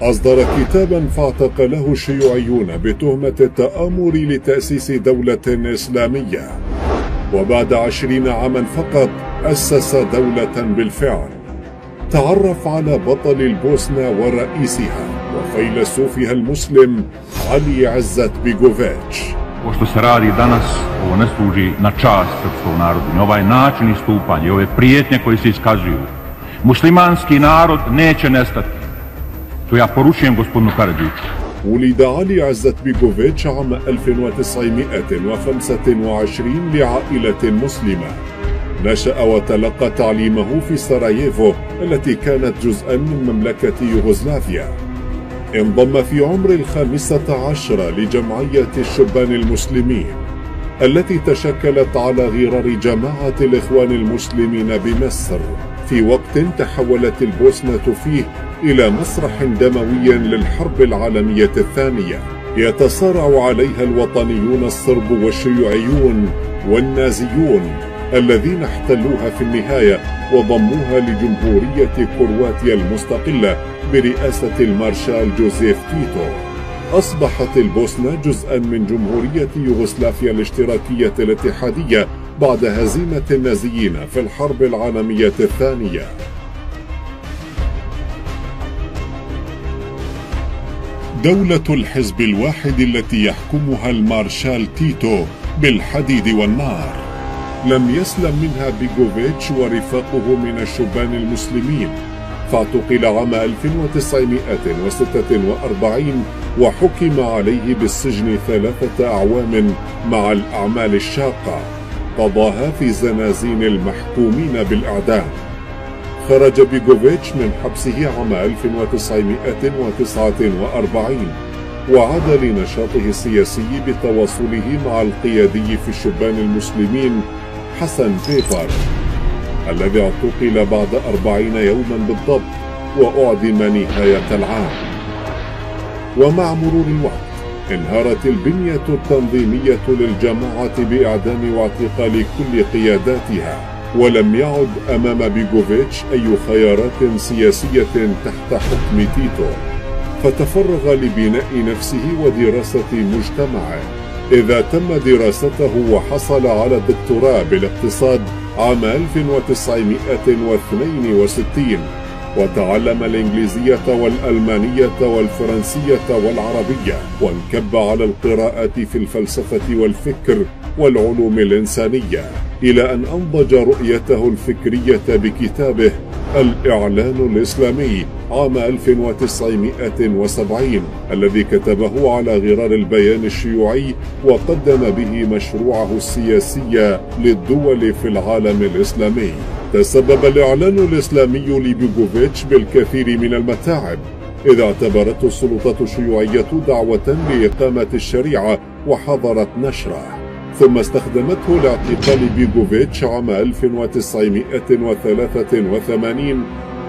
أصدر كتابا فاعتقله الشيوعيون بتهمة التآمر لتأسيس دولة إسلامية، وبعد 20 عاما فقط أسس دولة بالفعل. تعرف على بطل البوسنة ورئيسها وفيلسوفها المسلم علي عزت بيجوفيتش. Ovo što se radi danas, ovo ne služi na čast srpskog naroda. Ni ovaj način istupanja, ove prijetnje koje se iskazuju. Muslimanski narod neće nestati. To ja poručujem gospodinu Karadžiću. ولد علي عزت بيجوفيتش عام 1925 لعائلة مسلمة. نشأ وتلقى تعليمه في سراييفو التي كانت جزءا من مملكة يوغوسلافيا. انضم في عمر 15 لجمعية الشبان المسلمين التي تشكلت على غرار جماعة الإخوان المسلمين بمصر، في وقت تحولت البوسنة فيه إلى مسرح دموي للحرب العالمية الثانية يتصارع عليها الوطنيون الصرب والشيوعيون والنازيون الذين احتلوها في النهاية وضموها لجمهورية كرواتيا المستقلة برئاسة المارشال جوزيف تيتو. أصبحت البوسنة جزءا من جمهورية يوغوسلافيا الاشتراكية الاتحادية بعد هزيمة النازيين في الحرب العالمية الثانية. دولة الحزب الواحد التي يحكمها المارشال تيتو بالحديد والنار لم يسلم منها بيجوفيتش ورفاقه من الشبان المسلمين، فاعتقل عام 1946 وحكم عليه بالسجن 3 أعوام مع الأعمال الشاقة قضاها في زنازين المحكومين بالإعدام. خرج بيجوفيتش من حبسه عام 1949 وعاد لنشاطه السياسي بتواصله مع القيادي في الشبان المسلمين حسن بيبر الذي اعتقل بعد 40 يوما بالضبط وأعدم نهاية العام. ومع مرور الوقت انهارت البنية التنظيمية للجماعة بإعدام واعتقال كل قياداتها، ولم يعد أمام بيجوفيتش أي خيارات سياسية تحت حكم تيتو، فتفرغ لبناء نفسه ودراسة مجتمعه. إذا تم دراسته وحصل على الدكتوراه بالاقتصاد عام 1962 وتعلم الإنجليزية والألمانية والفرنسية والعربية، وانكب على القراءة في الفلسفة والفكر والعلوم الإنسانية، إلى أن أنضج رؤيته الفكرية بكتابه الإعلان الإسلامي عام 1970 الذي كتبه على غرار البيان الشيوعي وقدم به مشروعه السياسي للدول في العالم الإسلامي. تسبب الإعلان الإسلامي لبيجوفيتش بالكثير من المتاعب، إذا اعتبرته السلطات الشيوعية دعوة لإقامة الشريعة وحظرت نشره، ثم استخدمته لاعتقال بيجوفيتش عام 1983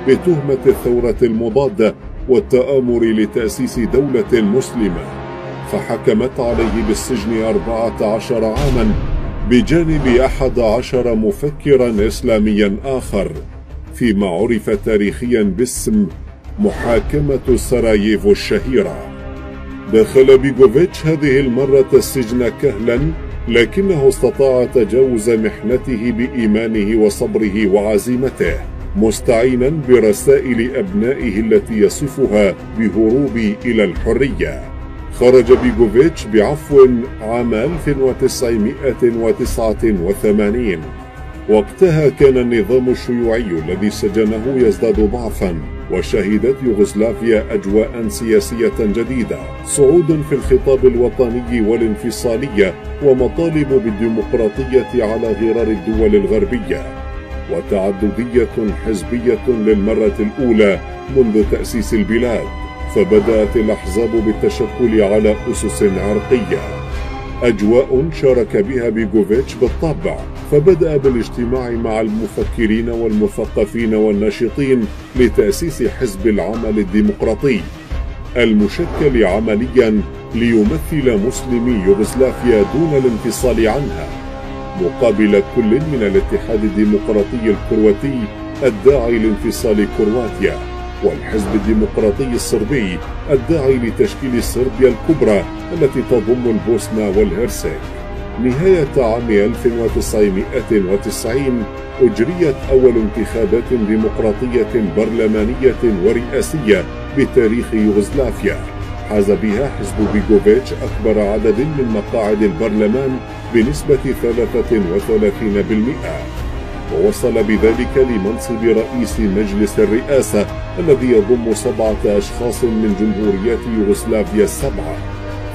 بتهمة الثورة المضادة والتآمر لتأسيس دولة مسلمة، فحكمت عليه بالسجن 14 عاما بجانب 11 مفكرا إسلاميا آخر، فيما عرف تاريخيا باسم محاكمة سراييفو الشهيرة. دخل بيجوفيتش هذه المرة السجن كهلا، لكنه استطاع تجاوز محنته بإيمانه وصبره وعزيمته، مستعينا برسائل أبنائه التي يصفها بهروب إلى الحرية. خرج بيجوفيتش بعفو عام 1989. وقتها كان النظام الشيوعي الذي سجنه يزداد ضعفا، وشهدت يوغوسلافيا أجواء سياسية جديدة، صعود في الخطاب الوطني والانفصالية، ومطالب بالديمقراطية على غرار الدول الغربية، وتعددية حزبية للمرة الأولى منذ تأسيس البلاد، فبدأت الأحزاب بالتشكل على أسس عرقية، أجواء شارك بها بيجوفيتش بالطبع، فبدأ بالاجتماع مع المفكرين والمثقفين والناشطين لتأسيس حزب العمل الديمقراطي المشكل عمليا ليمثل مسلمي يوغوسلافيا دون الانفصال عنها، مقابل كل من الاتحاد الديمقراطي الكرواتي الداعي لانفصال كرواتيا والحزب الديمقراطي الصربي الداعي لتشكيل صربيا الكبرى التي تضم البوسنة والهرسك. نهاية عام 1990 أجريت أول انتخابات ديمقراطية برلمانية ورئاسية بتاريخ يوغوسلافيا، حاز بها حزب بيغوفيتش أكبر عدد من مقاعد البرلمان بنسبة 33%، ووصل بذلك لمنصب رئيس مجلس الرئاسة الذي يضم 7 أشخاص من جمهوريات يوغوسلافيا السبعة،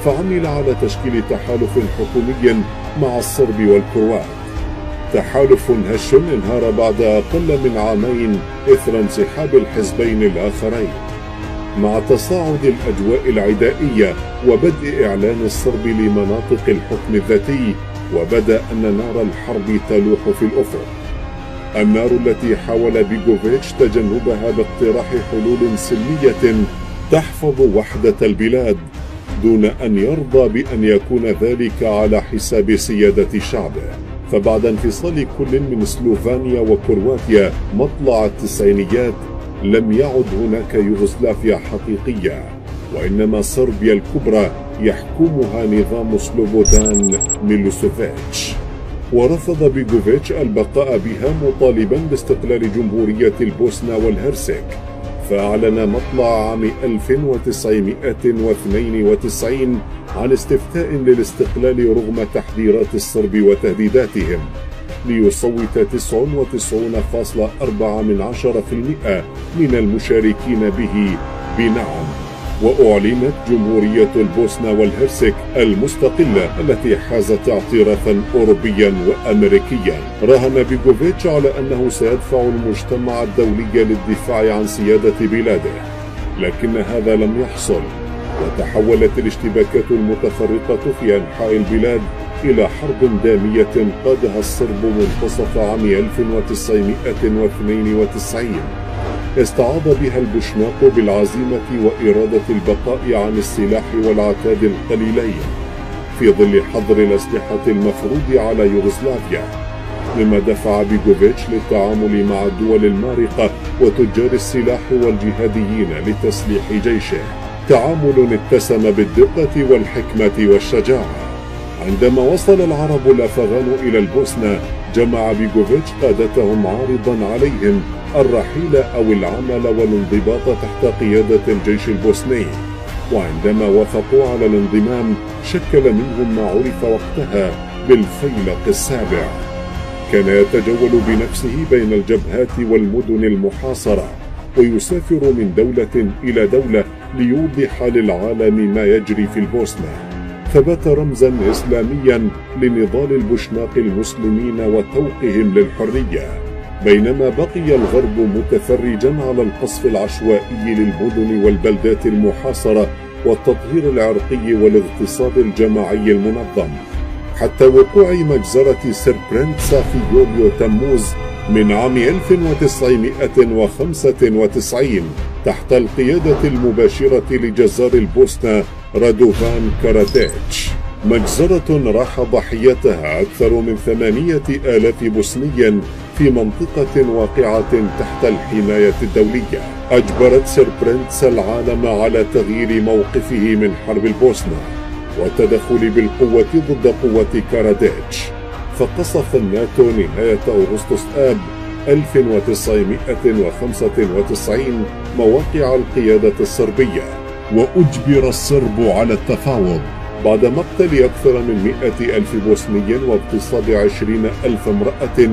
فعمل على تشكيل تحالف حكومي مع الصرب والكروات. تحالف هش انهار بعد أقل من عامين إثر انسحاب الحزبين الآخرين. مع تصاعد الأجواء العدائية وبدء إعلان الصرب لمناطق الحكم الذاتي، وبدأ أن نار الحرب تلوح في الأفق. النار التي حاول بيغوفيتش تجنبها باقتراح حلول سلمية تحفظ وحدة البلاد، دون أن يرضى بأن يكون ذلك على حساب سيادة شعبه. فبعد انفصال كل من سلوفانيا وكرواتيا مطلع التسعينيات لم يعد هناك يوغوسلافيا حقيقية، وإنما صربيا الكبرى يحكمها نظام سلوبودان ميلوسيفيتش. ورفض بيغوفيتش البقاء بها مطالبا باستقلال جمهورية البوسنة والهرسك، فأعلن مطلع عام 1992 عن استفتاء للاستقلال رغم تحذيرات الصرب وتهديداتهم، ليصوت 99.4% من المشاركين به بنعم، وأعلنت جمهورية البوسنة والهرسك المستقلة التي حازت اعترافا أوروبيا وأمريكيا. راهن بيغوفيتش على أنه سيدفع المجتمع الدولي للدفاع عن سيادة بلاده، لكن هذا لم يحصل، وتحولت الاشتباكات المتفرقة في أنحاء البلاد إلى حرب دامية قادها الصرب منتصف عام 1992 استعاض بها البوشناق بالعزيمة وإرادة البقاء عن السلاح والعتاد القليلين في ظل حظر الأسلحة المفروض على يوغوسلافيا، مما دفع بيغوفيتش للتعامل مع الدول المارقة وتجار السلاح والجهاديين لتسليح جيشه، تعامل اتسم بالدقة والحكمة والشجاعة. عندما وصل العرب الأفغان إلى البوسنة جمع بيغوفيتش قادتهم عارضا عليهم الرحيل أو العمل والانضباط تحت قيادة الجيش البوسني، وعندما وافقوا على الانضمام شكل منهم ما عرف وقتها بالفيلق السابع. كان يتجول بنفسه بين الجبهات والمدن المحاصرة، ويسافر من دولة إلى دولة ليوضح للعالم ما يجري في البوسنة، فبات رمزا إسلاميا لنضال البوشناق المسلمين وتوقهم للحرية، بينما بقي الغرب متفرجا على القصف العشوائي للمدن والبلدات المحاصرة والتطهير العرقي والاغتصاب الجماعي المنظم، حتى وقوع مجزرة سربرنتسا في يوليو تموز من عام 1995 تحت القيادة المباشرة لجزار البوسنة رادوفان كاراديتش، مجزرة راح ضحيتها أكثر من 8,000 بوسني في منطقة واقعة تحت الحماية الدولية. أجبرت سربرنتسا العالم على تغيير موقفه من حرب البوسنة والتدخل بالقوة ضد قوة كاراديتش، فقصف الناتو نهاية أغسطس آب 1995 مواقع القيادة الصربية، وأجبر الصرب على التفاوض بعد مقتل أكثر من 100,000 بوسني واغتصاب 20,000 امرأة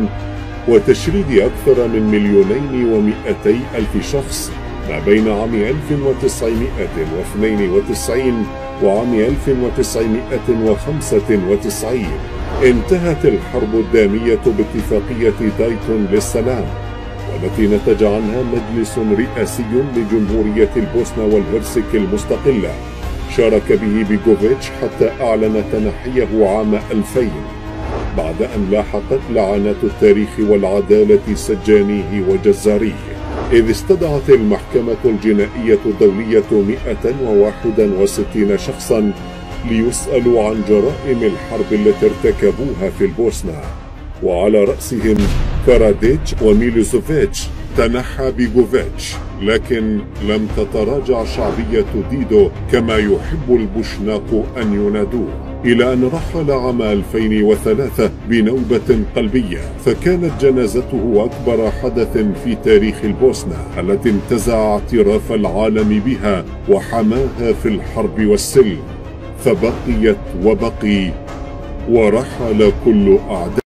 وتشريد أكثر من 2,200,000 شخص ما بين عام 1992 وعام 1995. انتهت الحرب الدامية باتفاقية دايتون للسلام، والتي نتج عنها مجلس رئاسي لجمهورية البوسنة والهرسك المستقلة شارك به بيغوفيتش حتى أعلن تنحيه عام 2000 بعد أن لاحقت لعنات التاريخ والعدالة سجانيه وجزاريه، إذ استدعت المحكمة الجنائية الدولية 161 شخصا ليسألوا عن جرائم الحرب التي ارتكبوها في البوسنة، وعلى رأسهم كاراديتش وميلوسيفيتش تنحى بيغوفيتش، لكن لم تتراجع شعبية ديدو كما يحب البوشناق أن ينادوه، إلى أن رحل عام 2003 بنوبة قلبية، فكانت جنازته أكبر حدث في تاريخ البوسنة التي انتزع اعتراف العالم بها وحماها في الحرب والسلم، فبقيت وبقي ورحل كل أعداء